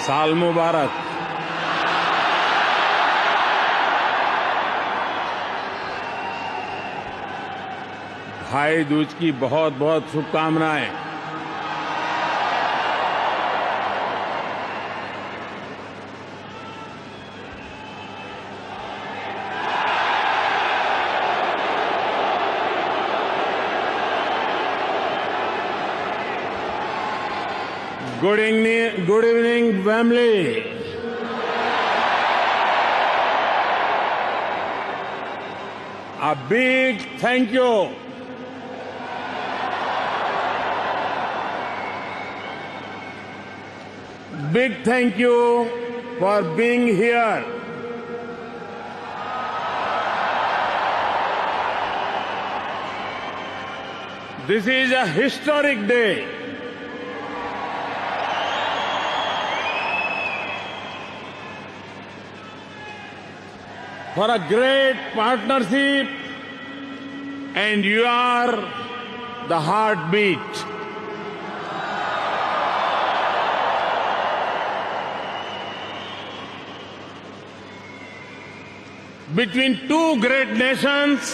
साल मुबारक। भाई दूज की बहुत बहुत शुभकामनाएं। Good evening, family. A big thank you. Big thank you for being here. This is a historic day. For a great partnership, and you are the heartbeat. Between two great nations,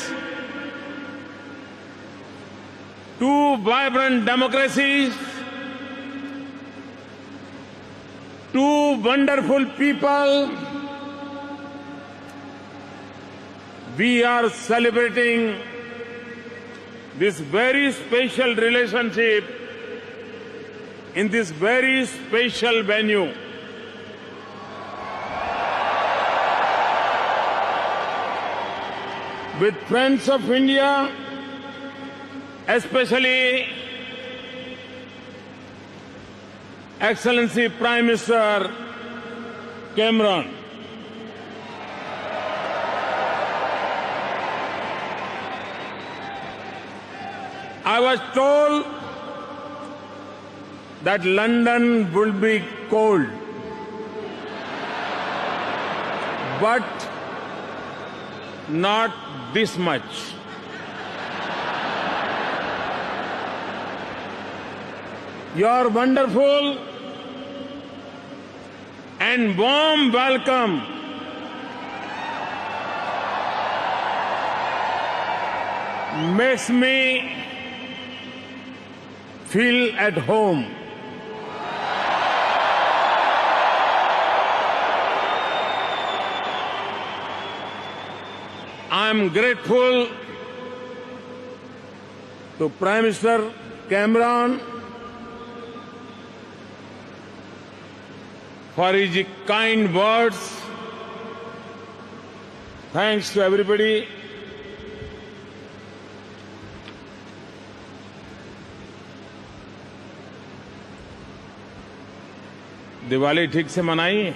two vibrant democracies, two wonderful people, we are celebrating this very special relationship in this very special venue. With friends of India, especially Excellency Prime Minister Cameron. I was told that London will be cold, but not this much. Your wonderful and warm welcome makes me feel at home. I am grateful to Prime Minister Cameron for his kind words. Thanks to everybody. Diwali ठीक से मनाई?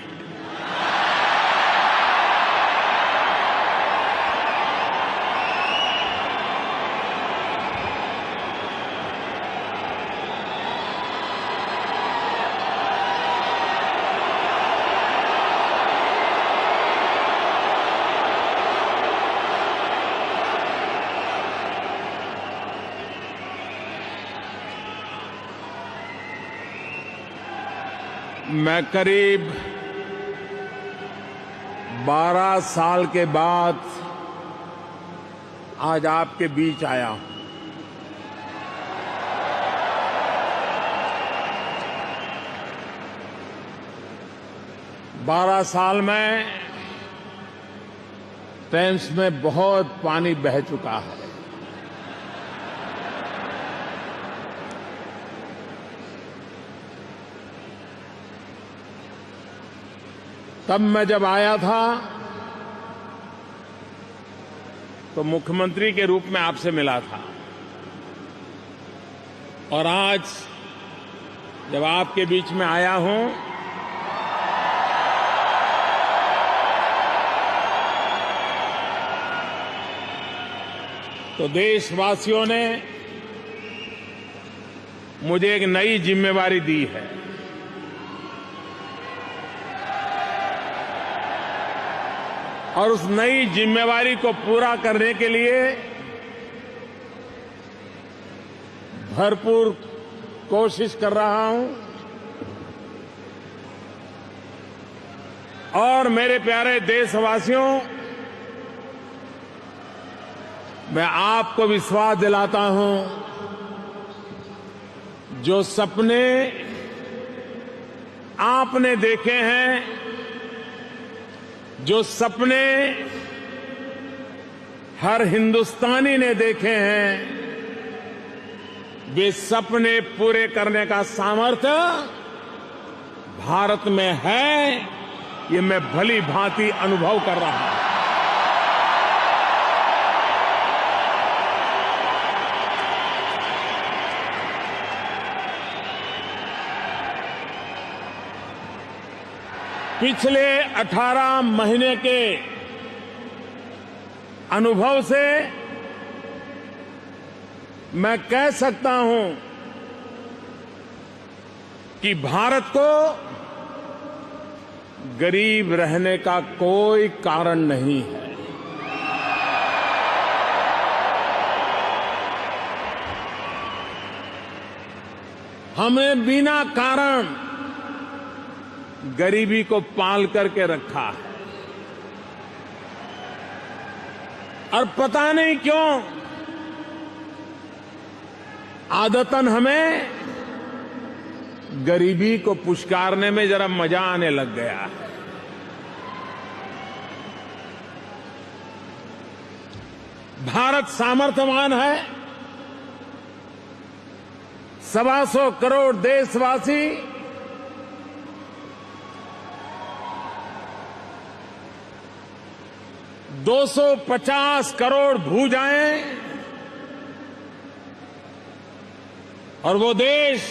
मैं करीब 12 साल के बाद आज आपके बीच आया हूं। बारह साल में टेम्स में बहुत पानी बह चुका है। तब मैं जब आया था तो मुख्यमंत्री के रूप में आपसे मिला था, और आज जब आपके बीच में आया हूं तो देशवासियों ने मुझे एक नई जिम्मेवारी दी है। और उस नई जिम्मेवारी को पूरा करने के लिए भरपूर कोशिश कर रहा हूं। और मेरे प्यारे देशवासियों, मैं आपको विश्वास दिलाता हूं, जो सपने आपने देखे हैं, जो सपने हर हिंदुस्तानी ने देखे हैं, वे सपने पूरे करने का सामर्थ्य भारत में है, ये मैं भली भांति अनुभव कर रहा हूं। पिछले 18 महीने के अनुभव से मैं कह सकता हूं कि भारत को गरीब रहने का कोई कारण नहीं है। हमने बिना कारण गरीबी को पाल करके रखा है, और पता नहीं क्यों आदतन हमें गरीबी को पुचकारने में जरा मजा आने लग गया है। भारत सामर्थ्यवान है। 125 करोड़ देशवासी $250 करोड़ भूजाएं, और वो देश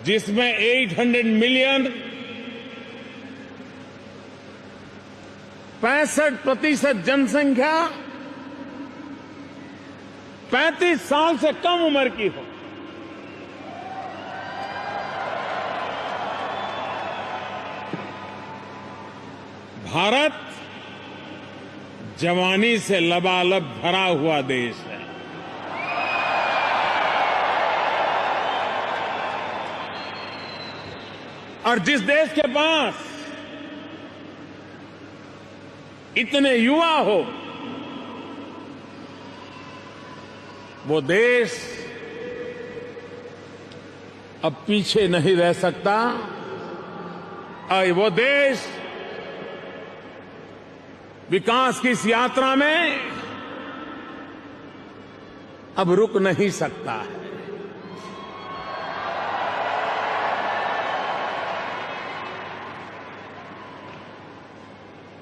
जिसमें 800 मिलियन 65% जनसंख्या 35 साल से कम उम्र की हो। भारत जवानी से लबालब भरा हुआ देश है। और जिस देश के पास इतने युवा हो, वो देश अब पीछे नहीं रह सकता, और वो देश विकास की इस यात्रा में अब रुक नहीं सकता है।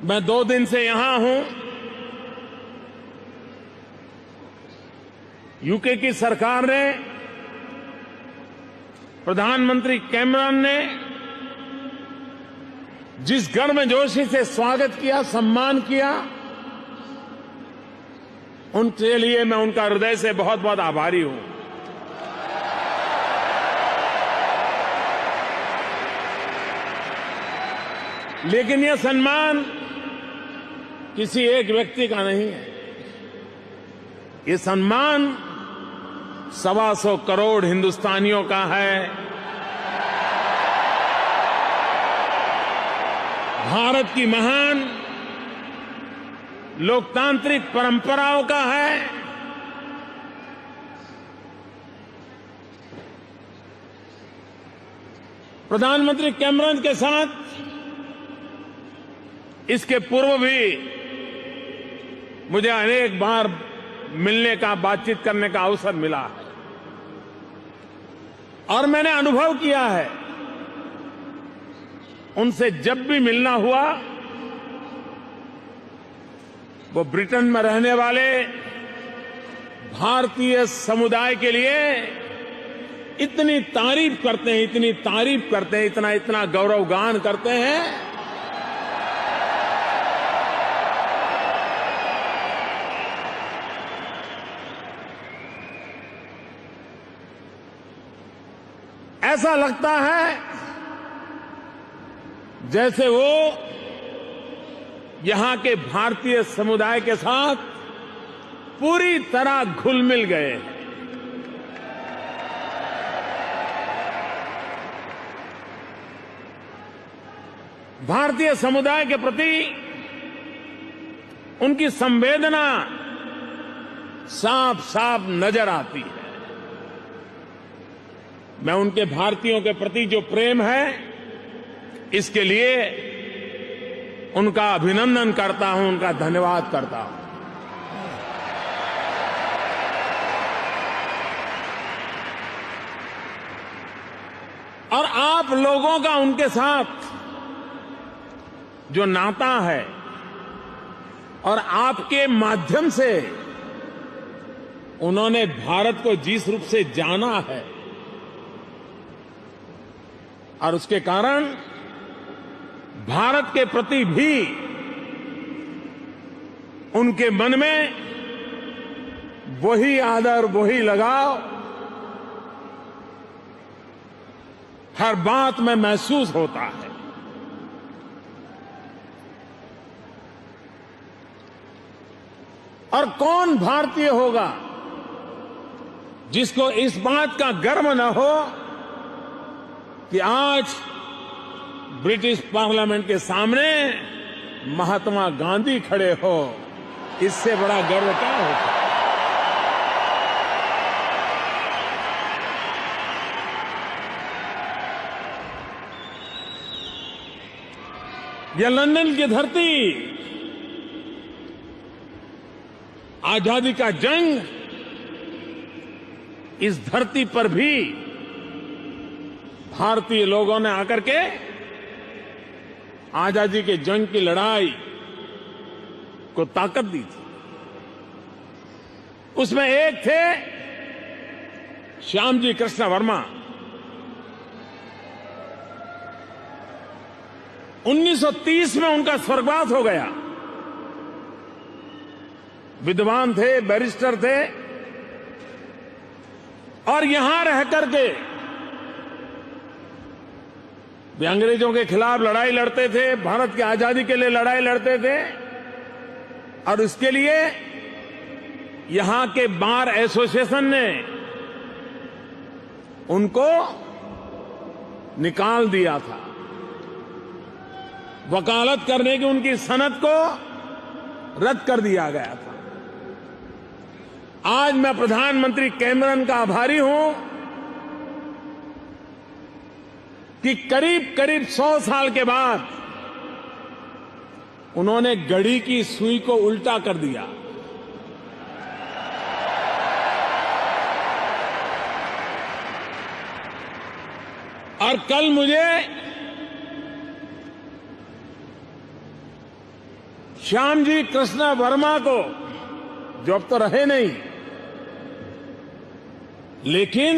मैं 2 दिन से यहां हूं। यूके की सरकार ने, प्रधानमंत्री कैमरन ने जिस गर्मजोशी से स्वागत किया, सम्मान किया, उनके लिए मैं उनका हृदय से बहुत बहुत आभारी हूं। लेकिन यह सम्मान किसी एक व्यक्ति का नहीं है। ये सम्मान 125 करोड़ हिंदुस्तानियों का है। भारत की महान लोकतांत्रिक परंपराओं का है। प्रधानमंत्री कैमरन के साथ इसके पूर्व भी मुझे अनेक बार मिलने का, बातचीत करने का अवसर मिला है, और मैंने अनुभव किया है, उनसे जब भी मिलना हुआ, वो ब्रिटेन में रहने वाले भारतीय समुदाय के लिए इतनी तारीफ करते हैं, इतनी तारीफ करते हैं, इतना इतना गौरवगान करते हैं। ऐसा लगता है जैसे वो यहां के भारतीय समुदाय के साथ पूरी तरह घुल मिल गए हैं। भारतीय समुदाय के प्रति उनकी संवेदना साफ साफ नजर आती है। मैं उनके भारतीयों के प्रति जो प्रेम है, इसके लिए उनका अभिनंदन करता हूं, उनका धन्यवाद करता हूं। और आप लोगों का उनके साथ जो नाता है और आपके माध्यम से उन्होंने भारत को जिस रूप से जाना है, और उसके कारण भारत के प्रति भी उनके मन में वही आदर, वही लगाव हर बात में महसूस होता है। और कौन भारतीय होगा जिसको इस बात का गर्व न हो कि आज ब्रिटिश पार्लियामेंट के सामने महात्मा गांधी खड़े हो। इससे बड़ा गर्व क्या होगा। यह लंदन की धरती, आजादी का जंग, इस धरती पर भी भारतीय लोगों ने आकर के आजादी के जंग की लड़ाई को ताकत दी थी। उसमें एक थे श्यामजी कृष्ण वर्मा। 1930 में उनका स्वर्गवास हो गया। विद्वान थे, बैरिस्टर थे, और यहां रह करके वे अंग्रेजों के खिलाफ लड़ाई लड़ते थे, भारत की आजादी के लिए लड़ाई लड़ते थे, और इसके लिए यहां के बार एसोसिएशन ने उनको निकाल दिया था। वकालत करने की उनकी सनद को रद्द कर दिया गया था। आज मैं प्रधानमंत्री कैमरन का आभारी हूं कि करीब करीब 100 साल के बाद उन्होंने घड़ी की सुई को उल्टा कर दिया। और कल मुझे श्यामजी कृष्ण वर्मा को, जो अब तो रहे नहीं, लेकिन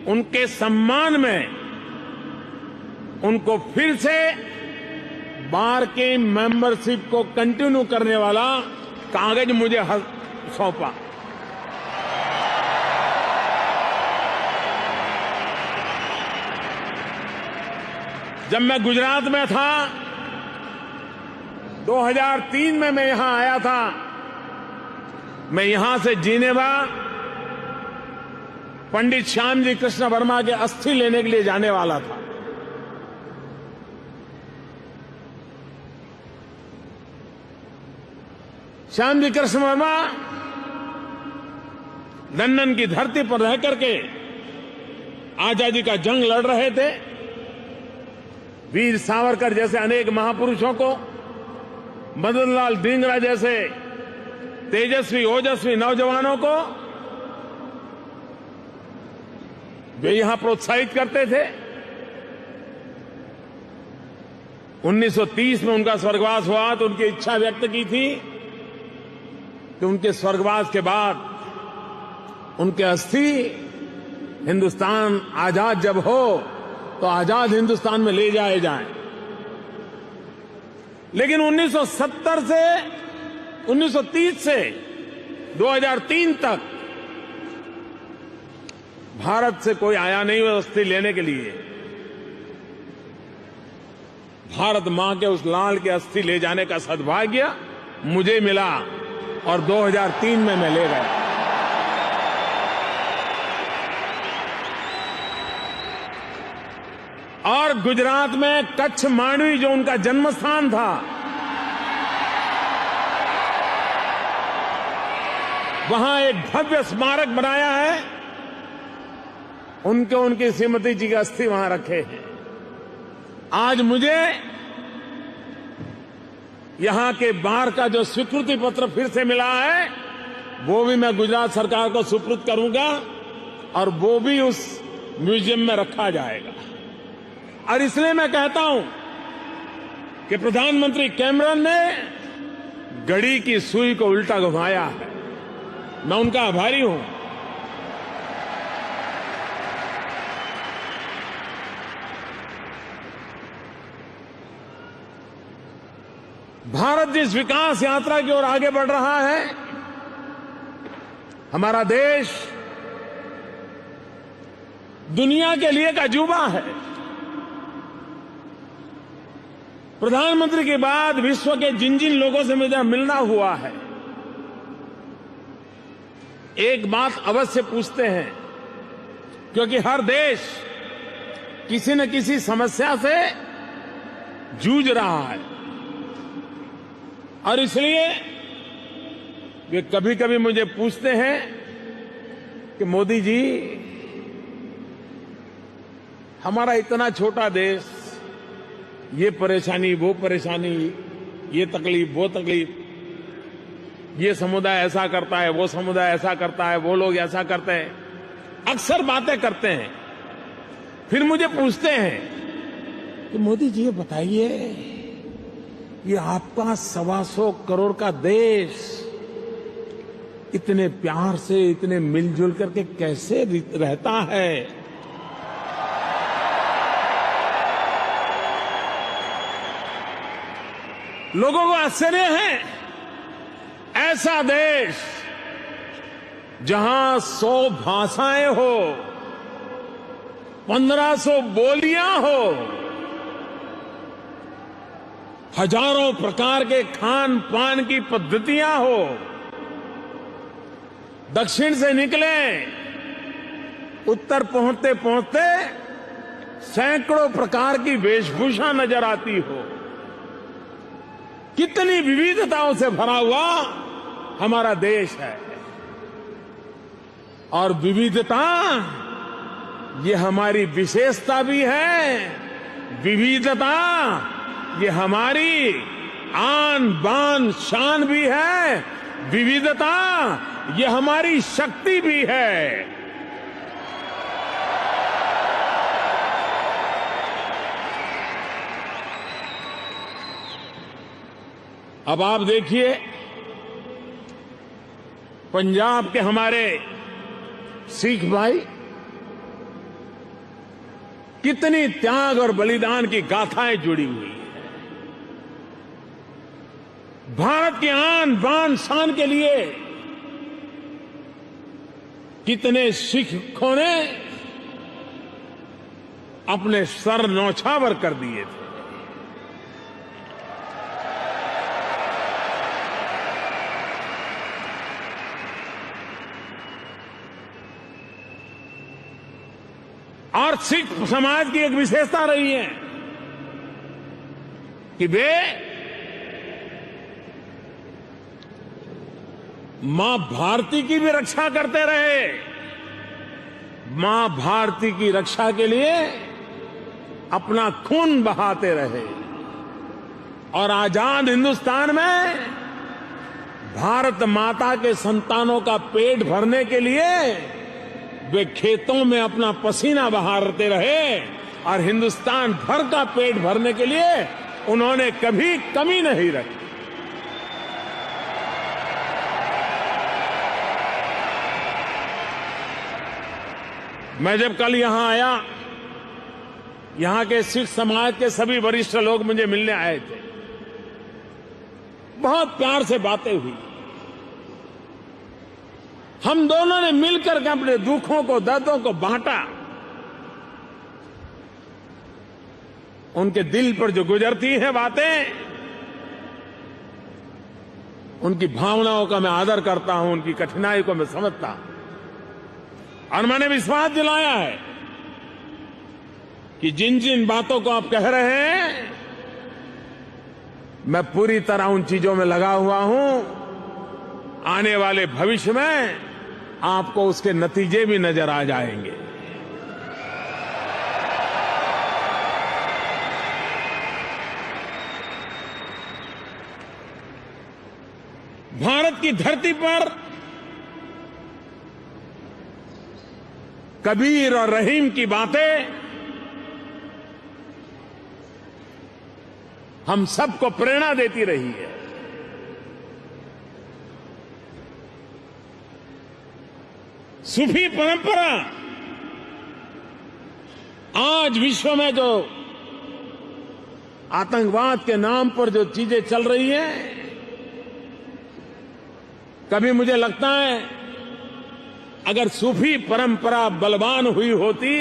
उनके सम्मान में उनको फिर से बार के मेंबरशिप को कंटिन्यू करने वाला कागज मुझे सौंपा। जब मैं गुजरात में था, 2003 में मैं यहां आया था, मैं यहां से जिनेवा पंडित श्यामजी कृष्ण वर्मा के अस्थि लेने के लिए जाने वाला था। श्यामजी कृष्ण वर्मा लंदन की धरती पर रह करके आजादी का जंग लड़ रहे थे। वीर सावरकर जैसे अनेक महापुरुषों को, मदन लाल ढींगरा जैसे तेजस्वी ओजस्वी नौजवानों को वे यहां प्रोत्साहित करते थे। 1930 में उनका स्वर्गवास हुआ तो उनकी इच्छा व्यक्त की थी कि उनके स्वर्गवास के बाद उनके अस्थि हिंदुस्तान आजाद जब हो तो आजाद हिंदुस्तान में ले जाए जाएं। लेकिन 1930 से 2003 तक भारत से कोई आया नहीं अस्थि लेने के लिए। भारत मां के उस लाल के अस्थि ले जाने का सद्भाग्य मुझे मिला और 2003 में मैं ले गया। और गुजरात में कच्छ मांडवी जो उनका जन्म स्थान था, वहां एक भव्य स्मारक बनाया है। उनकी श्रीमती जी की अस्थि वहां रखे हैं। आज मुझे यहां के बार का जो स्वीकृति पत्र फिर से मिला है, वो भी मैं गुजरात सरकार को सुपुर्द करूंगा और वो भी उस म्यूजियम में रखा जाएगा। और इसलिए मैं कहता हूं कि प्रधानमंत्री कैमरन ने घड़ी की सुई को उल्टा घुमाया है। मैं उनका आभारी हूं। भारत जिस विकास यात्रा की ओर आगे बढ़ रहा है, हमारा देश दुनिया के लिए एक अजूबा है। प्रधानमंत्री के बाद विश्व के जिन जिन लोगों से मुझे मिलना हुआ है, एक बात अवश्य पूछते हैं, क्योंकि हर देश किसी न किसी समस्या से जूझ रहा है और इसलिए वे कभी कभी मुझे पूछते हैं कि मोदी जी, हमारा इतना छोटा देश, ये परेशानी वो परेशानी, ये तकलीफ वो तकलीफ, ये समुदाय ऐसा करता है, वो समुदाय ऐसा करता है, वो लोग ऐसा करते हैं, अक्सर बातें करते हैं। फिर मुझे पूछते हैं कि मोदी जी ये बताइए, ये आपका 125 करोड़ का देश इतने प्यार से, इतने मिलजुल करके कैसे रहता है? लोगों को आश्चर्य है, ऐसा देश जहां 100 भाषाएं हो, 1500 बोलियां हो, हजारों प्रकार के खान पान की पद्धतियां हो, दक्षिण से निकले उत्तर पहुंचते पहुंचते सैकड़ों प्रकार की वेशभूषा नजर आती हो, कितनी विविधताओं से भरा हुआ हमारा देश है। और विविधता ये हमारी विशेषता भी है, विविधता ये हमारी आन बान शान भी है, विविधता ये हमारी शक्ति भी है। अब आप देखिए, पंजाब के हमारे सिख भाई कितनी त्याग और बलिदान की गाथाएं जुड़ी हुई है। भारत की आन बान शान के लिए कितने सिखों ने अपने सर न्यौछावर कर दिए थे। और सिख समाज की एक विशेषता रही है कि वे मां भारती की भी रक्षा करते रहे। मां भारती की रक्षा के लिए अपना खून बहाते रहे और आजाद हिंदुस्तान में भारत माता के संतानों का पेट भरने के लिए वे खेतों में अपना पसीना बहाते रहे और हिंदुस्तान भर का पेट भरने के लिए उन्होंने कभी कमी नहीं रखी। मैं जब कल यहां आया, यहां के सिख समाज के सभी वरिष्ठ लोग मुझे मिलने आए थे। बहुत प्यार से बातें हुई। हम दोनों ने मिलकर के अपने दुखों को, दर्दों को बांटा। उनके दिल पर जो गुजरती हैं बातें, उनकी भावनाओं का मैं आदर करता हूं, उनकी कठिनाई को मैं समझता हूं। और मैंने विश्वास दिलाया है कि जिन जिन बातों को आप कह रहे हैं, मैं पूरी तरह उन चीजों में लगा हुआ हूं। आने वाले भविष्य में आपको उसके नतीजे भी नजर आ जाएंगे। भारत की धरती पर कबीर और रहीम की बातें हम सबको प्रेरणा देती रही है। सूफी परंपरा आज विश्व में जो आतंकवाद के नाम पर जो चीजें चल रही हैं, कभी मुझे लगता है अगर सूफी परंपरा बलवान हुई होती,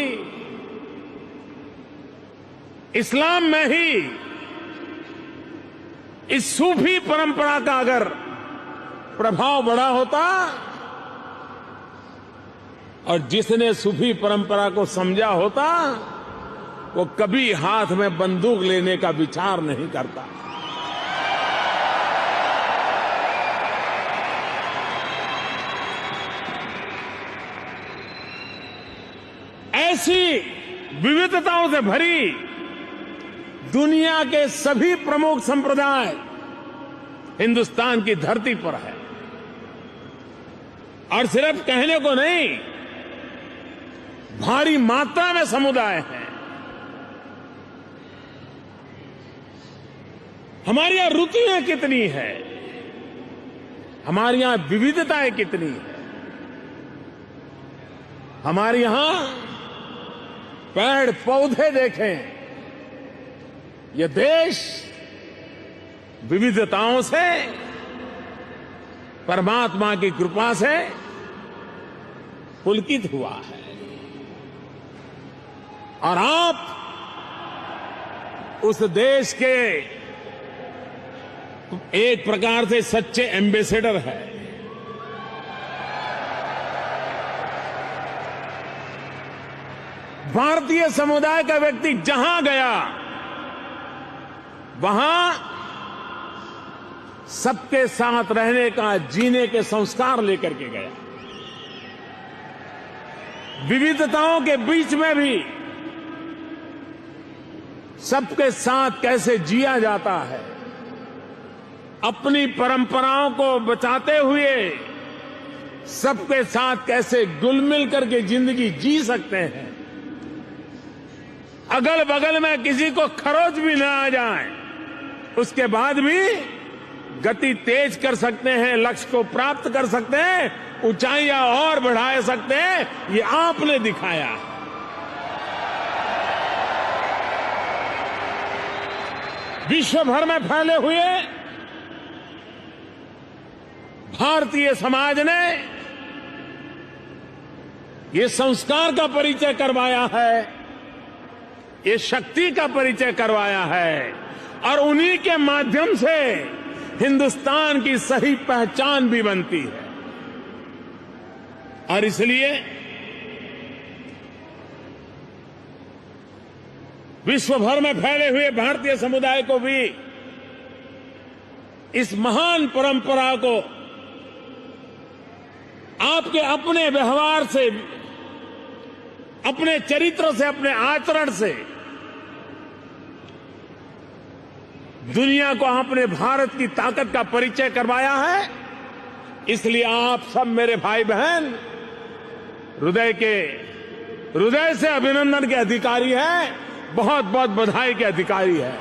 इस्लाम में ही इस सूफी परंपरा का अगर प्रभाव बढ़ा होता और जिसने सूफी परंपरा को समझा होता, वो कभी हाथ में बंदूक लेने का विचार नहीं करता। ऐसी विविधताओं से भरी दुनिया के सभी प्रमुख संप्रदाय हिंदुस्तान की धरती पर है, और सिर्फ कहने को नहीं, भारी मात्रा में समुदाय हैं। हमारे यहां रुचियां कितनी है, हमारे यहां विविधताएं कितनी है। हमारे यहां पेड़ पौधे देखें, यह देश विविधताओं से, परमात्मा की कृपा से पुलकित हुआ है। और आप उस देश के एक प्रकार से सच्चे एम्बेसडर हैं। भारतीय समुदाय का व्यक्ति जहां गया, वहां सबके साथ रहने का, जीने के संस्कार लेकर के गया। विविधताओं के बीच में भी सबके साथ कैसे जिया जाता है, अपनी परंपराओं को बचाते हुए सबके साथ कैसे घुल मिल करके जिंदगी जी सकते हैं। अगल बगल में किसी को खरोच भी न आ जाए, उसके बाद भी गति तेज कर सकते हैं, लक्ष्य को प्राप्त कर सकते हैं, ऊंचाइयां और बढ़ा सकते हैं। ये आपने दिखाया। विश्व भर में फैले हुए भारतीय समाज ने ये संस्कार का परिचय करवाया है, ये शक्ति का परिचय करवाया है, और उन्हीं के माध्यम से हिंदुस्तान की सही पहचान भी बनती है। और इसलिए विश्व भर में फैले हुए भारतीय समुदाय को भी इस महान परंपरा को आपके अपने व्यवहार से, अपने चरित्र से, अपने आचरण से दुनिया को आपने भारत की ताकत का परिचय करवाया है। इसलिए आप सब मेरे भाई बहन हृदय से अभिनंदन के अधिकारी हैं, बहुत बहुत बधाई के अधिकारी हैं।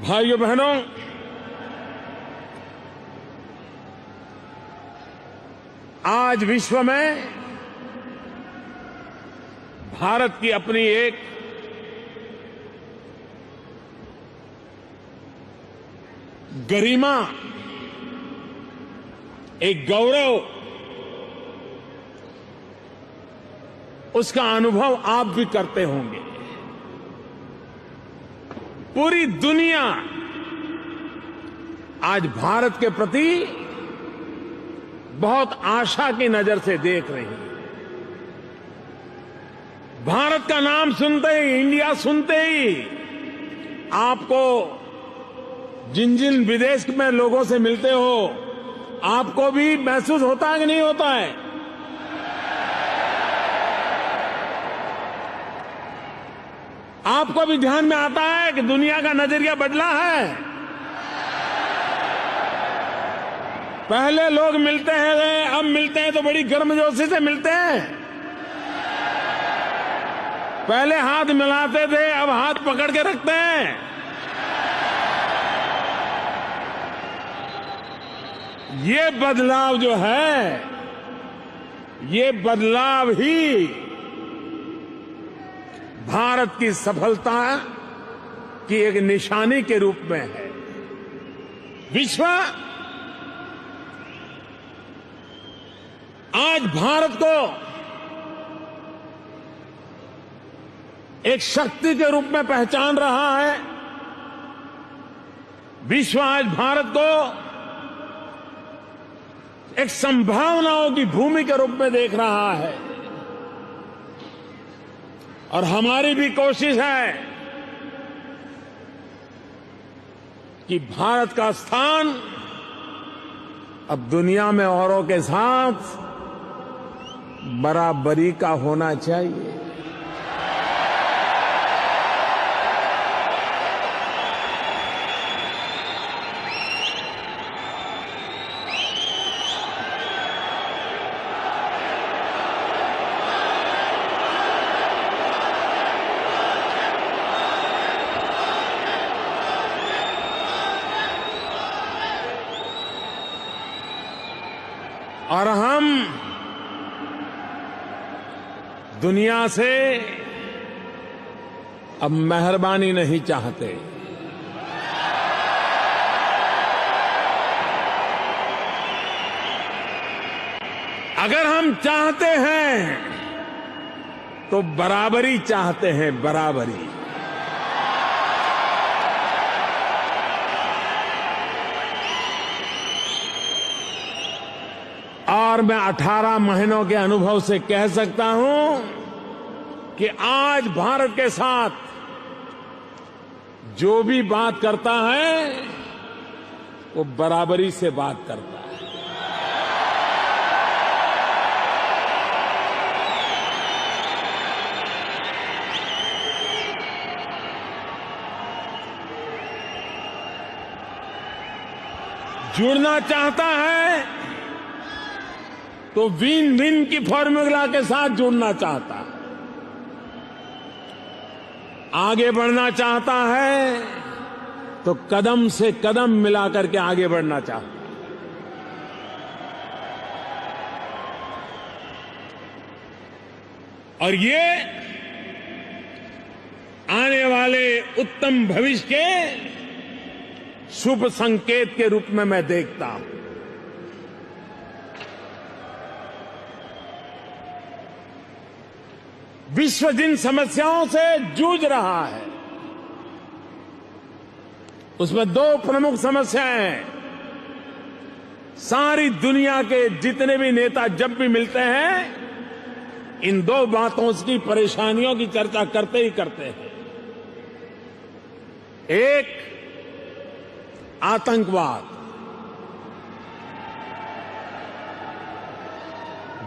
भाइयों बहनों, आज विश्व में भारत की अपनी एक गरिमा, एक गौरव, उसका अनुभव आप भी करते होंगे। पूरी दुनिया आज भारत के प्रति बहुत आशा की नजर से देख रही है। भारत का नाम सुनते ही, इंडिया सुनते ही आपको जिन जिन विदेश में लोगों से मिलते हो, आपको भी महसूस होता है कि नहीं होता है? आपको भी ध्यान में आता है कि दुनिया का नजरिया बदला है। पहले लोग मिलते हैं, अब मिलते हैं तो बड़ी गर्मजोशी से मिलते हैं। पहले हाथ मिलाते थे, अब हाथ पकड़ के रखते हैं। ये बदलाव जो है, ये बदलाव ही भारत की सफलता की एक निशानी के रूप में है। विश्व आज भारत को एक शक्ति के रूप में पहचान रहा है। विश्व आज भारत को एक संभावनाओं की भूमि के रूप में देख रहा है। और हमारी भी कोशिश है कि भारत का स्थान अब दुनिया में औरों के साथ बराबरी का होना चाहिए। और हम दुनिया से अब मेहरबानी नहीं चाहते। अगर हम चाहते हैं तो बराबरी चाहते हैं, बराबरी। और मैं 18 महीनों के अनुभव से कह सकता हूं कि आज भारत के साथ जो भी बात करता है वो बराबरी से बात करता है। जुड़ना चाहता है तो विन विन की फॉर्मूला के साथ जुड़ना चाहता है। आगे बढ़ना चाहता है तो कदम से कदम मिला करके आगे बढ़ना चाहता है। और ये आने वाले उत्तम भविष्य के शुभ संकेत के रूप में मैं देखता हूं। विश्व जिन समस्याओं से जूझ रहा है उसमें दो प्रमुख समस्याएं हैं। सारी दुनिया के जितने भी नेता जब भी मिलते हैं इन दो बातों की, परेशानियों की चर्चा करते ही करते हैं। एक, आतंकवाद।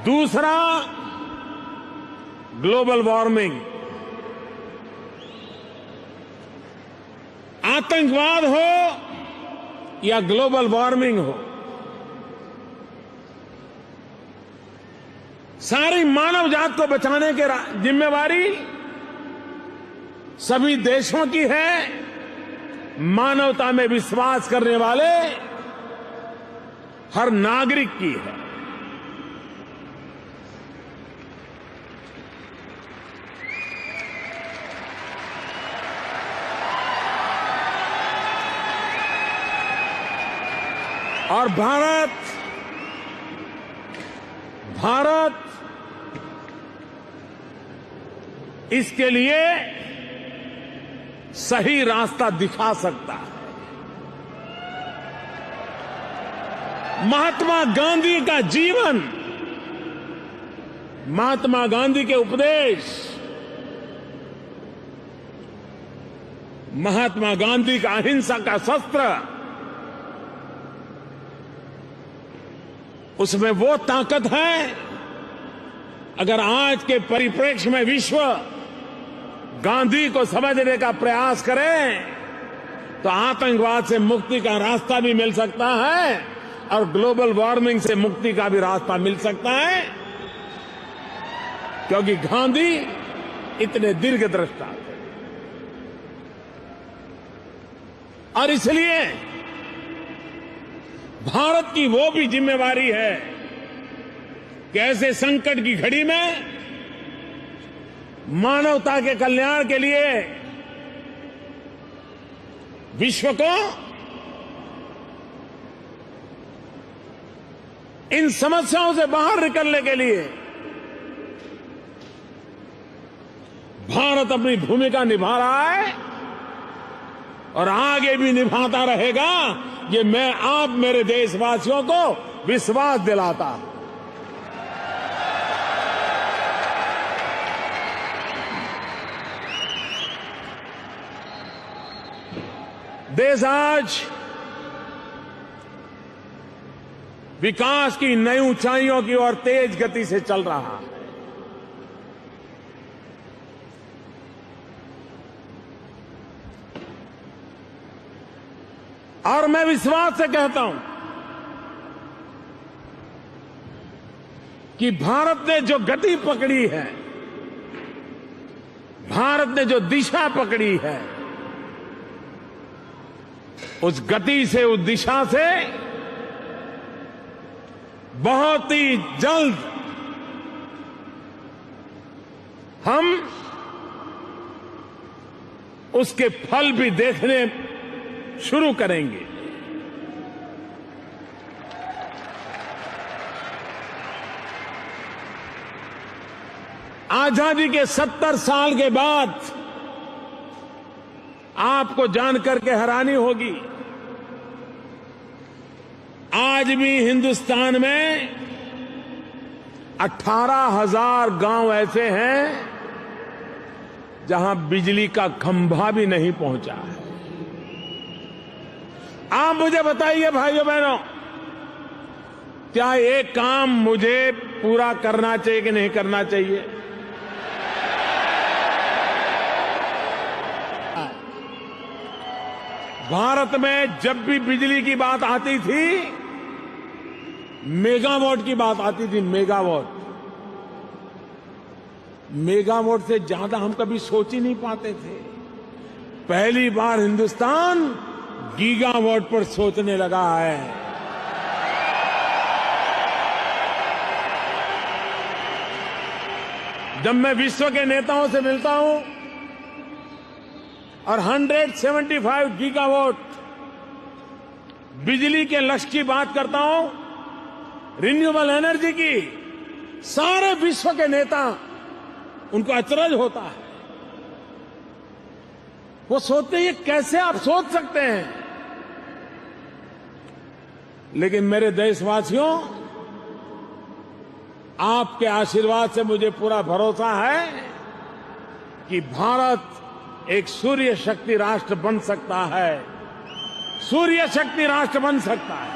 दूसरा, ग्लोबल वार्मिंग। आतंकवाद हो या ग्लोबल वार्मिंग हो, सारी मानव जात को बचाने की जिम्मेवारी सभी देशों की है, मानवता में विश्वास करने वाले हर नागरिक की है। और भारत इसके लिए सही रास्ता दिखा सकता है। महात्मा गांधी का जीवन, महात्मा गांधी के उपदेश, महात्मा गांधी का अहिंसा का शस्त्र, उसमें वो ताकत है। अगर आज के परिप्रेक्ष्य में विश्व गांधी को समझने का प्रयास करे तो आतंकवाद से मुक्ति का रास्ता भी मिल सकता है और ग्लोबल वार्मिंग से मुक्ति का भी रास्ता मिल सकता है, क्योंकि गांधी इतने दीर्घदृष्टा थे। और इसलिए भारत की वो भी जिम्मेवारी है कि ऐसे संकट की घड़ी में मानवता के कल्याण के लिए विश्व को इन समस्याओं से बाहर निकलने के लिए भारत अपनी भूमिका निभा रहा है और आगे भी निभाता रहेगा। ये मैं आप मेरे देशवासियों को विश्वास दिलाता हूं। देश आज विकास की नई ऊंचाइयों की ओर तेज गति से चल रहा है। और मैं विश्वास से कहता हूं कि भारत ने जो गति पकड़ी है, भारत ने जो दिशा पकड़ी है, उस गति से, उस दिशा से बहुत ही जल्द हम उसके फल भी देखने शुरू करेंगे। आजादी के 70 साल के बाद आपको जानकर के हैरानी होगी, आज भी हिंदुस्तान में 18,000 गांव ऐसे हैं जहां बिजली का खंभा भी नहीं पहुंचा है। आप मुझे बताइए भाइयों बहनों, क्या ये काम मुझे पूरा करना चाहिए कि नहीं करना चाहिए? भारत में जब भी बिजली की बात आती थी, मेगावाट की बात आती थी, मेगावाट से ज्यादा हम कभी सोच ही नहीं पाते थे। पहली बार हिंदुस्तान गीगावाट पर सोचने लगा है। जब मैं विश्व के नेताओं से मिलता हूं और 175 गीगावाट बिजली के लक्ष्य की बात करता हूं, रिन्यूएबल एनर्जी की, सारे विश्व के नेता, उनको अचरज होता है। वो सोचते हैं कैसे आप सोच सकते हैं। लेकिन मेरे देशवासियों, आपके आशीर्वाद से मुझे पूरा भरोसा है कि भारत एक सूर्य शक्ति राष्ट्र बन सकता है, सूर्य शक्ति राष्ट्र बन सकता है।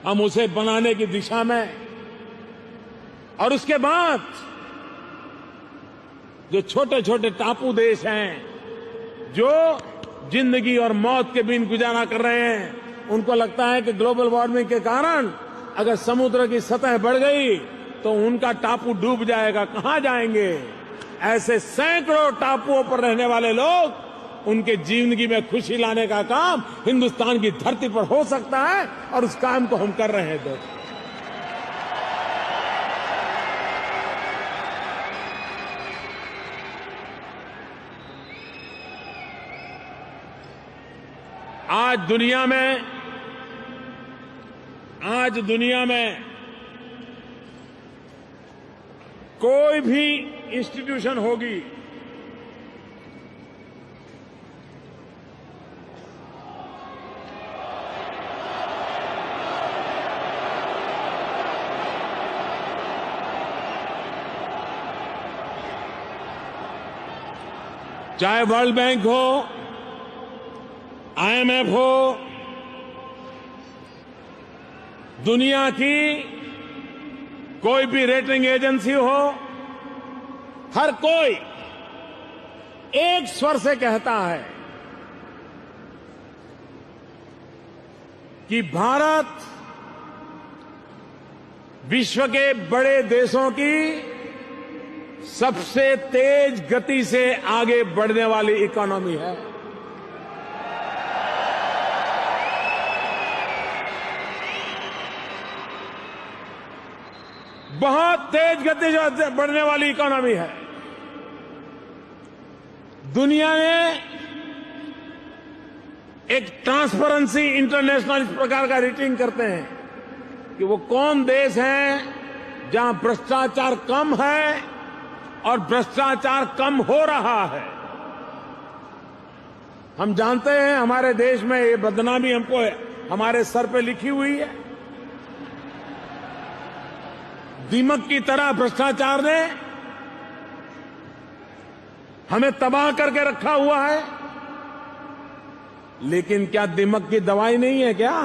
हम उसे बनाने की दिशा में, और उसके बाद जो छोटे छोटे टापू देश हैं, जो जिंदगी और मौत के बीच गुजारा कर रहे हैं, उनको लगता है कि ग्लोबल वार्मिंग के कारण अगर समुद्र की सतह बढ़ गई तो उनका टापू डूब जाएगा, कहां जाएंगे? ऐसे सैकड़ों टापुओं पर रहने वाले लोग, उनके जिंदगी में खुशी लाने का काम हिंदुस्तान की धरती पर हो सकता है, और उस काम को हम कर रहे हैं। दोस्तों, आज दुनिया में कोई भी इंस्टीट्यूशन होगी। चाहे वर्ल्ड बैंक हो, IMF हो, दुनिया की कोई भी रेटिंग एजेंसी हो, हर कोई एक स्वर से कहता है कि भारत विश्व के बड़े देशों की सबसे तेज गति से आगे बढ़ने वाली इकोनॉमी है। बहुत तेज गति से बढ़ने वाली इकोनॉमी है। दुनिया ने एक ट्रांसपेरेंसी इंटरनेशनल इस प्रकार का रेटिंग करते हैं कि वो कौन देश है जहां भ्रष्टाचार कम है और भ्रष्टाचार कम हो रहा है। हम जानते हैं हमारे देश में ये बदनामी हमको हमारे सर पे लिखी हुई है। दीमक की तरह भ्रष्टाचार ने हमें तबाह करके रखा हुआ है। लेकिन क्या दीमक की दवाई नहीं है क्या?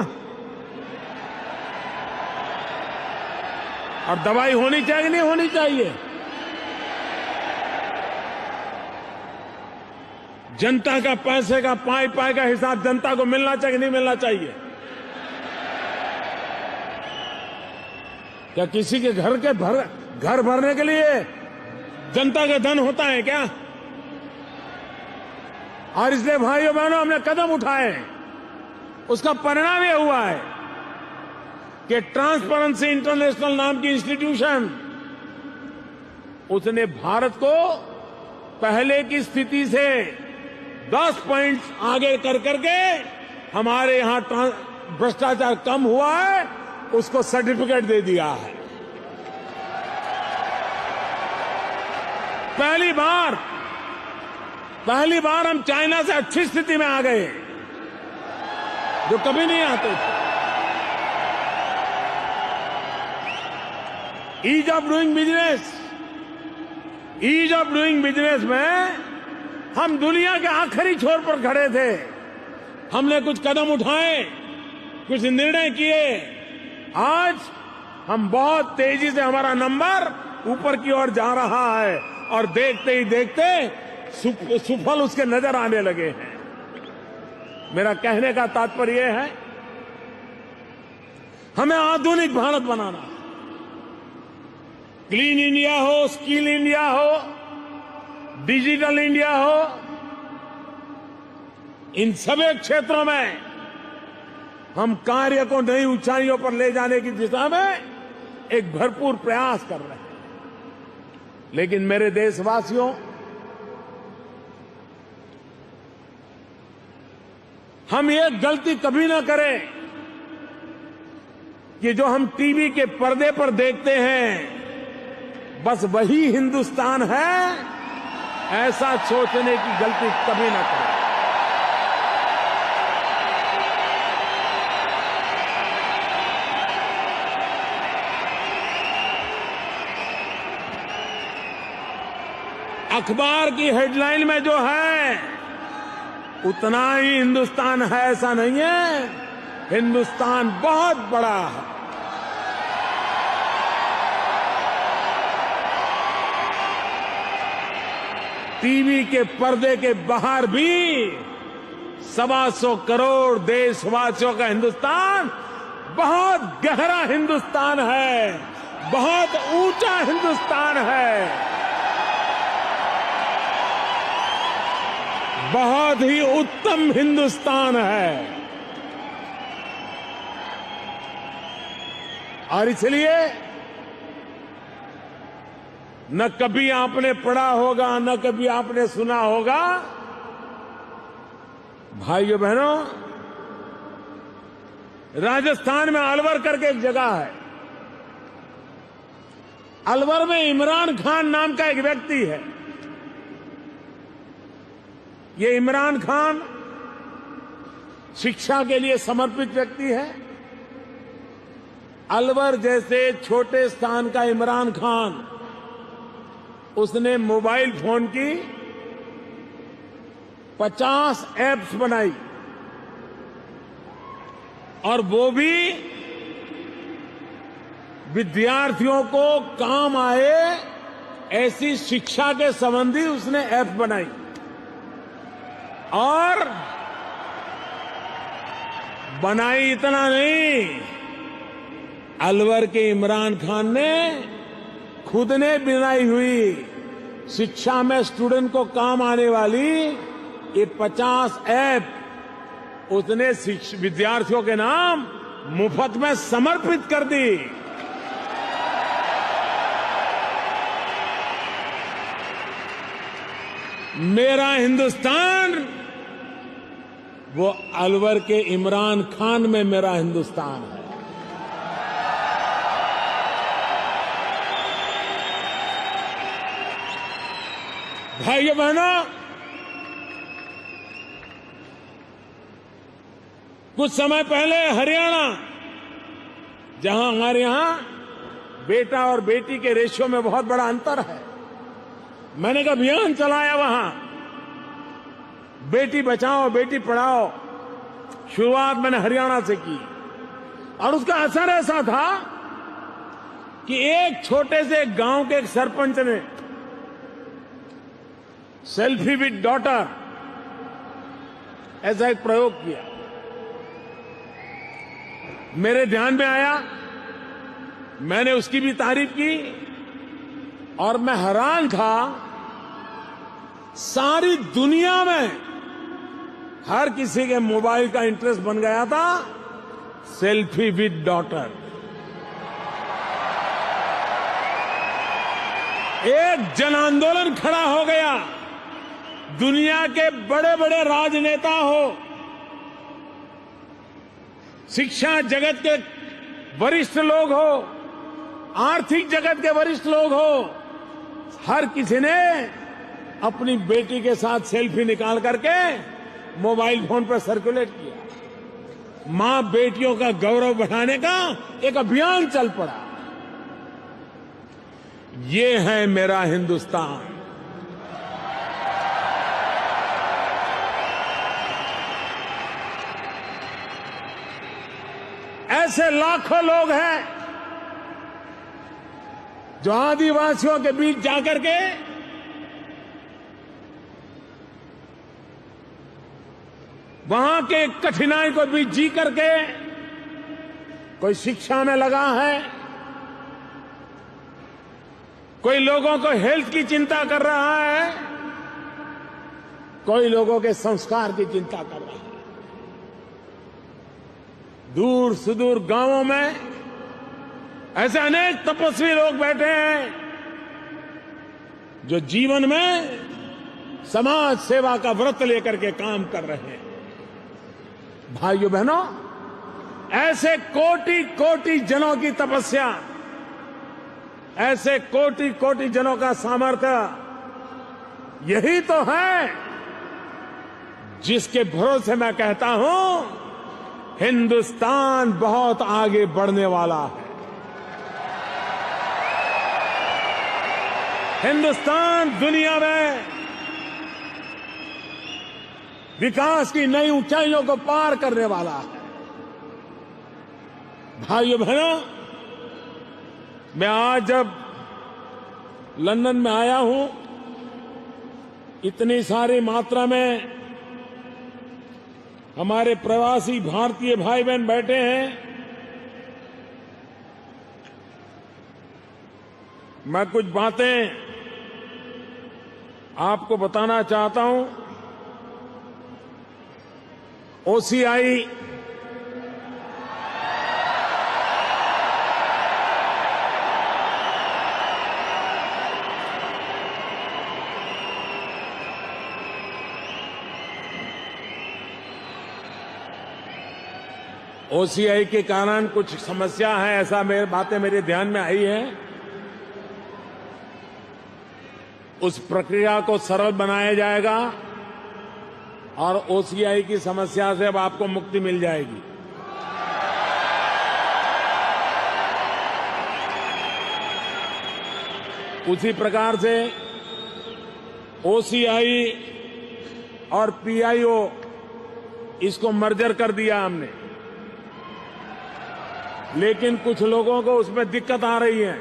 और दवाई होनी चाहिए नहीं होनी चाहिए? जनता का पैसे का पाई पाई का हिसाब जनता को मिलना चाहिए नहीं मिलना चाहिए? क्या किसी के घर भरने के लिए जनता का धन होता है क्या? और इसलिए भाइयों बहनों हमने कदम उठाए। उसका परिणाम यह हुआ है कि ट्रांसपेरेंसी इंटरनेशनल नाम की इंस्टीट्यूशन उसने भारत को पहले की स्थिति से 10 पॉइंट्स आगे कर करके हमारे यहां भ्रष्टाचार कम हुआ है उसको सर्टिफिकेट दे दिया है। पहली बार हम चाइना से अच्छी स्थिति में आ गए जो कभी नहीं आते थे। ईज ऑफ डूइंग बिजनेस में हम दुनिया के आखिरी छोर पर खड़े थे। हमने कुछ कदम उठाए, कुछ निर्णय किए। आज हम बहुत तेजी से हमारा नंबर ऊपर की ओर जा रहा है और देखते ही देखते सुफल उसके नजर आने लगे हैं। मेरा कहने का तात्पर्य है हमें आधुनिक भारत बनाना। क्लीन इंडिया हो, स्किल इंडिया हो, डिजिटल इंडिया हो, इन सभी क्षेत्रों में हम कार्य को नई ऊंचाइयों पर ले जाने की दिशा में एक भरपूर प्रयास कर रहे हैं। लेकिन मेरे देशवासियों, हम ये गलती कभी ना करें कि जो हम टीवी के पर्दे पर देखते हैं बस वही हिंदुस्तान है, ऐसा सोचने की गलती कभी ना करें। अखबार की हेडलाइन में जो है उतना ही हिंदुस्तान है ऐसा नहीं है। हिंदुस्तान बहुत बड़ा है। टीवी के पर्दे के बाहर भी 125 करोड़ देशवासियों का हिंदुस्तान बहुत गहरा हिंदुस्तान है, बहुत ऊंचा हिंदुस्तान है, बहुत ही उत्तम हिंदुस्तान है। और इसलिए न कभी आपने पढ़ा होगा न कभी आपने सुना होगा, भाइयों बहनों, राजस्थान में अलवर करके एक जगह है, अलवर में इमरान खान नाम का एक व्यक्ति है। ये इमरान खान शिक्षा के लिए समर्पित व्यक्ति है। अलवर जैसे छोटे स्थान का इमरान खान, उसने मोबाइल फोन की 50 ऐप्स बनाई और वो भी विद्यार्थियों को काम आए ऐसी शिक्षा के संबंधी उसने ऐप बनाई। और बनाई इतना नहीं, अलवर के इमरान खान ने खुद ने बनाई हुई शिक्षा में स्टूडेंट को काम आने वाली ये 50 ऐप उसने विद्यार्थियों के नाम मुफ्त में समर्पित कर दी। मेरा हिंदुस्तान वो अलवर के इमरान खान में मेरा हिंदुस्तान है। भाइयों बहनों, कुछ समय पहले हरियाणा, जहां हमारे यहां बेटा और बेटी के रेशियो में बहुत बड़ा अंतर है, मैंने एक अभियान चलाया वहां, बेटी बचाओ बेटी पढ़ाओ। शुरुआत मैंने हरियाणा से की और उसका असर ऐसा था कि एक छोटे से गांव के एक सरपंच ने सेल्फी विद डॉटर ऐसा एक प्रयोग किया। मेरे ध्यान में आया, मैंने उसकी भी तारीफ की और मैं हैरान था, सारी दुनिया में हर किसी के मोबाइल का इंटरेस्ट बन गया था सेल्फी विद डॉटर। एक जन आंदोलन खड़ा हो गया। दुनिया के बड़े बड़े राजनेता हो, शिक्षा जगत के वरिष्ठ लोग हो, आर्थिक जगत के वरिष्ठ लोग हो, हर किसी ने अपनी बेटी के साथ सेल्फी निकाल करके मोबाइल फोन पर सर्कुलेट किया। मां बेटियों का गौरव बढ़ाने का एक अभियान चल पड़ा। ये है मेरा हिंदुस्तान। ऐसे लाखों लोग हैं जो आदिवासियों के बीच जाकर के वहां के कठिनाई को भी जी करके कोई शिक्षा में लगा है, कोई लोगों को हेल्थ की चिंता कर रहा है, कोई लोगों के संस्कार की चिंता कर रहा है। दूर सुदूर गांवों में ऐसे अनेक तपस्वी लोग बैठे हैं जो जीवन में समाज सेवा का व्रत लेकर के काम कर रहे हैं। भाइयों बहनों, ऐसे कोटि कोटि जनों की तपस्या, ऐसे कोटि कोटि जनों का सामर्थ्य, यही तो है जिसके भरोसे मैं कहता हूं हिंदुस्तान बहुत आगे बढ़ने वाला है। हिंदुस्तान दुनिया में विकास की नई ऊंचाइयों को पार करने वाला है। भाइयों बहनों, मैं आज जब लंदन में आया हूं, इतनी सारी मात्रा में हमारे प्रवासी भारतीय भाई बहन बैठे हैं, मैं कुछ बातें आपको बताना चाहता हूं। ओसीआई ओसीआई के कारण कुछ समस्या है, ऐसा बातें मेरे ध्यान में आई है। उस प्रक्रिया को सरल बनाया जाएगा और ओसीआई की समस्या से अब आपको मुक्ति मिल जाएगी। उसी प्रकार से ओसीआई और पीआईओ इसको मर्जर कर दिया हमने, लेकिन कुछ लोगों को उसमें दिक्कत आ रही है।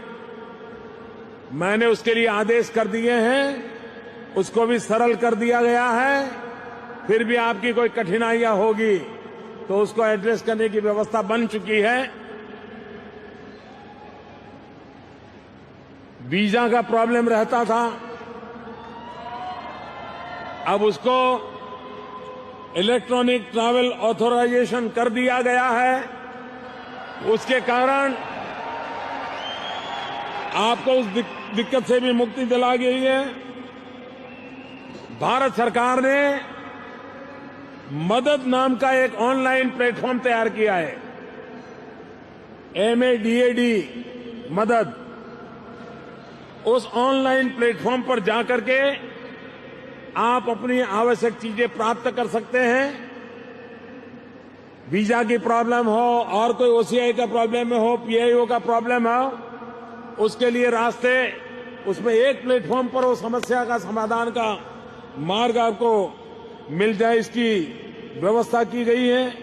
मैंने उसके लिए आदेश कर दिए हैं, उसको भी सरल कर दिया गया है। फिर भी आपकी कोई कठिनाइयां होगी तो उसको एड्रेस करने की व्यवस्था बन चुकी है। वीजा का प्रॉब्लम रहता था, अब उसको इलेक्ट्रॉनिक ट्रैवल ऑथराइजेशन कर दिया गया है। उसके कारण आपको उस दिक्कत से भी मुक्ति दिला गई है। भारत सरकार ने मदद नाम का एक ऑनलाइन प्लेटफॉर्म तैयार किया है, MADAD मदद। उस ऑनलाइन प्लेटफॉर्म पर जाकर के आप अपनी आवश्यक चीजें प्राप्त कर सकते हैं। वीजा की प्रॉब्लम हो और कोई ओसीआई का प्रॉब्लम हो, पीआईओ का प्रॉब्लम हो, उसके लिए रास्ते उसमें एक प्लेटफॉर्म पर वो समस्या का समाधान का मार्ग आपको मिल जाए, इसकी व्यवस्था की गई है।